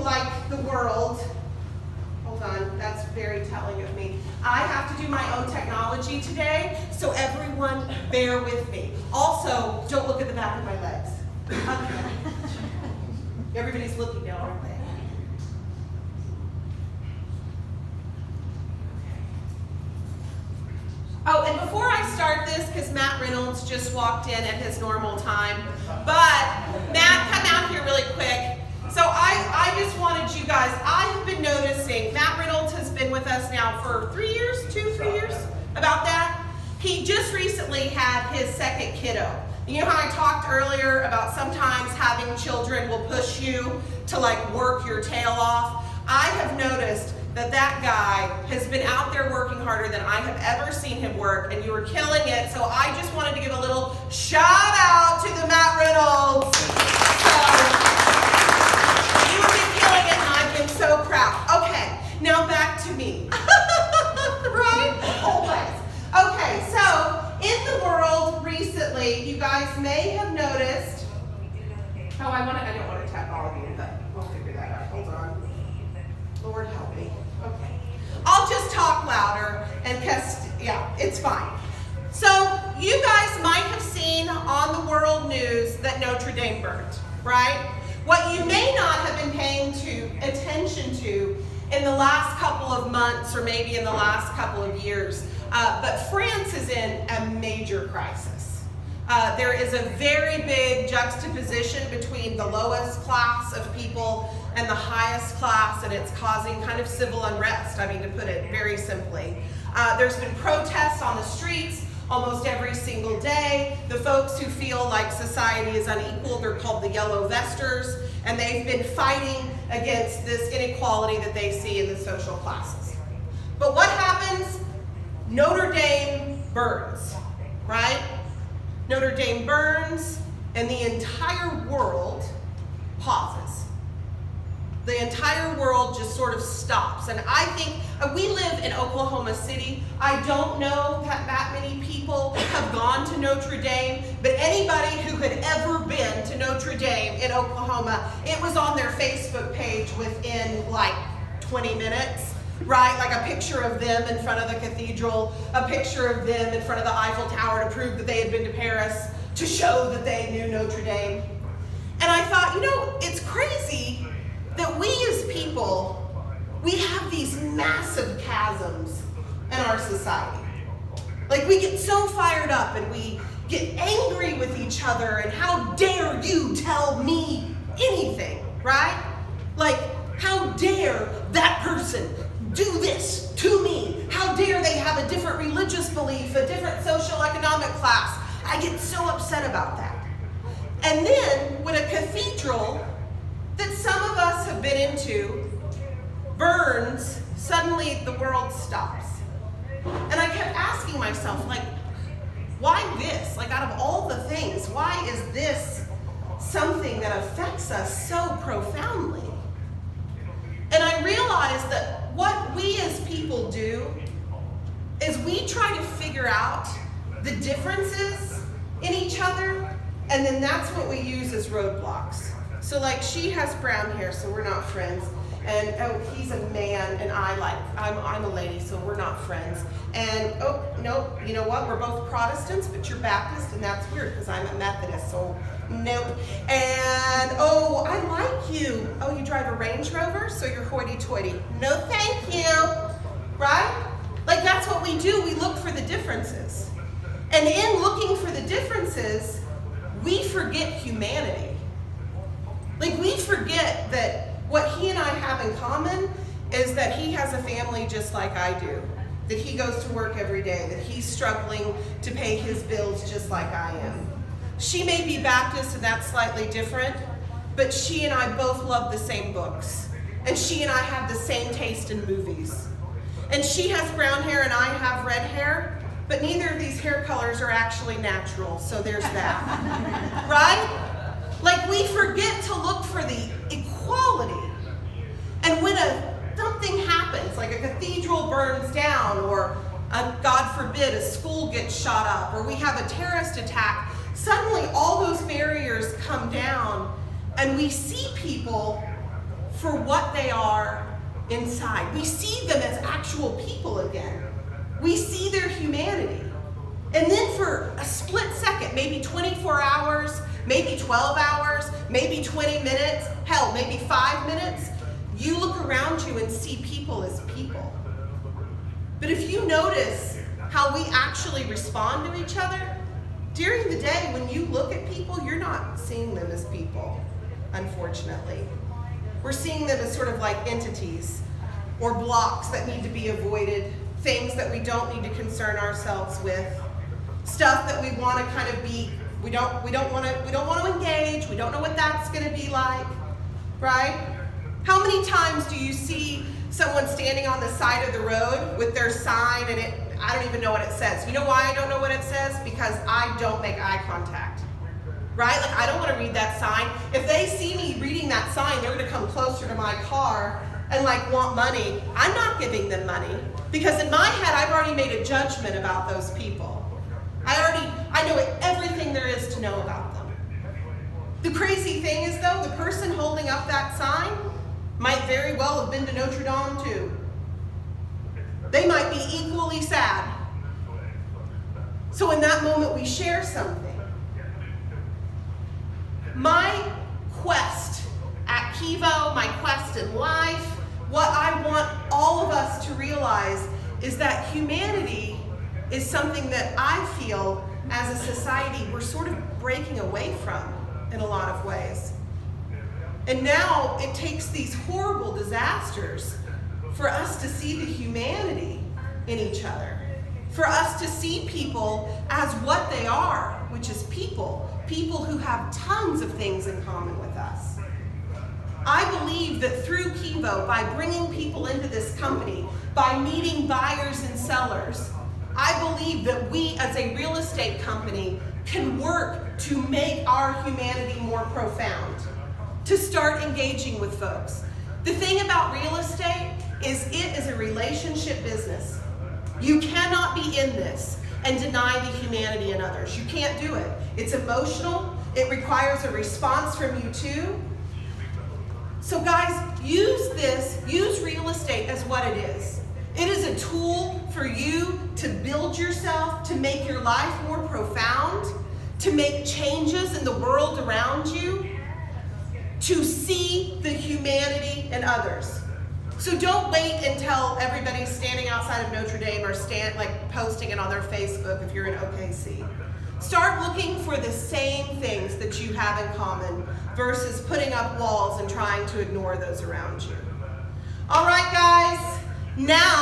like the world, hold on, that's very telling of me. I have to do my own technology today, so everyone bear with me. Also, don't look at the back of my legs. Okay. Everybody's looking now, aren't they? Oh, and before I start this, because Matt Reynolds just walked in at his normal time, but Matt, come out here really quick. So I just wanted you guys, I have been noticing, Matt Reynolds has been with us now for 3 years, 3 years, about that. He just recently had his second kiddo. You know how I talked earlier about sometimes having children will push you to like work your tail off? I have noticed that guy has been out there working harder than I have ever seen him work, and you are killing it. So I just wanted to give a little shout out to the Matt Reynolds. So you have been killing it, and I've been so proud. Okay, now back to me. Right? Always. Okay, so in the world recently, you guys may have noticed. Oh, I don't want to tap all of you, but we'll figure that out. Hold on. Lord help me. Okay. I'll just talk louder and yeah, it's fine. So you guys might have seen on the world news that Notre Dame burned, right? What you may not have been paying attention to in the last couple of months or maybe in the last couple of years, but France is in a major crisis. There is a very big juxtaposition between the lowest class of people and the highest class, and it's causing kind of civil unrest, I mean, to put it very simply. There's been protests on the streets almost every single day. The folks who feel like society is unequal, they're called the yellow vesters, and they've been fighting against this inequality that they see in the social classes. But what happens? Notre Dame burns, right? Notre Dame burns, and the entire world pauses. The entire world just sort of stops. And I think, we live in Oklahoma City. I don't know that many people have gone to Notre Dame, but anybody who had ever been to Notre Dame in Oklahoma, it was on their Facebook page within like 20 minutes, right? Like a picture of them in front of the cathedral, a picture of them in front of the Eiffel Tower to prove that they had been to Paris, to show that they knew Notre Dame. And I thought, it's crazy that we as people, we have these massive chasms in our society. Like we get so fired up and we get angry with each other and how dare you tell me anything, right? Like how dare that person do this to me? How dare they have a different religious belief, a different socioeconomic class? I get so upset about that. And then when a cathedral that some of us have been into burns, suddenly the world stops. And I kept asking myself, like, why this? Like, out of all the things, why is this something that affects us so profoundly? And I realized that what we as people do is we try to figure out the differences in each other, and then that's what we use as roadblocks. So like she has brown hair, so we're not friends. And oh, he's a man, and I'm a lady, so we're not friends. And oh, nope, you know what? We're both Protestants, but you're Baptist, and that's weird because I'm a Methodist, so nope. And oh, I like you. Oh, you drive a Range Rover, so you're hoity-toity. No, thank you. Right? Like that's what we do. We look for the differences. And in looking for the differences, we forget humanity. Like we forget that what he and I have in common is that he has a family just like I do, that he goes to work every day, that he's struggling to pay his bills just like I am. She may be Baptist and that's slightly different, but she and I both love the same books. And she and I have the same taste in movies. And she has brown hair and I have red hair, but neither of these hair colors are actually natural, so there's that. Right? Like we forget to look for the equality. And when something happens, like a cathedral burns down, or God forbid, a school gets shot up, or we have a terrorist attack, suddenly all those barriers come down and we see people for what they are inside. We see them as actual people again. We see their humanity. And then for a split second, maybe 24 hours, maybe 12 hours, maybe 20 minutes, hell, maybe 5 minutes, you look around you and see people as people. But if you notice how we actually respond to each other, during the day when you look at people, you're not seeing them as people, unfortunately. We're seeing them as sort of like entities or blocks that need to be avoided, things that we don't need to concern ourselves with, stuff that we want to kind of be, we don't want to engage, we don't know what that's going to be like, right? How many times do you see someone standing on the side of the road with their sign and I don't even know what it says. You know why I don't know what it says? Because I don't make eye contact, right? Like I don't want to read that sign. If they see me reading that sign, they're going to come closer to my car and like want money. I'm not giving them money because in my head, I've already made a judgment about those people. I know everything there is to know about them. The crazy thing is though, the person holding up that sign might very well have been to Notre Dame too. They might be equally sad. So in that moment, we share something. My quest at Kevo, my quest in life, what I want all of us to realize is that humanity is something that I feel as a society we're sort of breaking away from in a lot of ways. And now it takes these horrible disasters for us to see the humanity in each other, for us to see people as what they are, which is people who have tons of things in common with us. I believe that through Kevo, by bringing people into this company, by meeting buyers and sellers, I believe that we as a real estate company can work to make our humanity more profound, to start engaging with folks. The thing about real estate is it is a relationship business. You cannot be in this and deny the humanity in others. You can't do it. It's emotional. It requires a response from you too. So guys, use real estate as what it is. It is a tool for you to build yourself, to make your life more profound, to make changes in the world around you, to see the humanity in others. So don't wait until everybody's standing outside of Notre Dame or posting it on their Facebook if you're in OKC. Start looking for the same things that you have in common versus putting up walls and trying to ignore those around you. All right, guys, now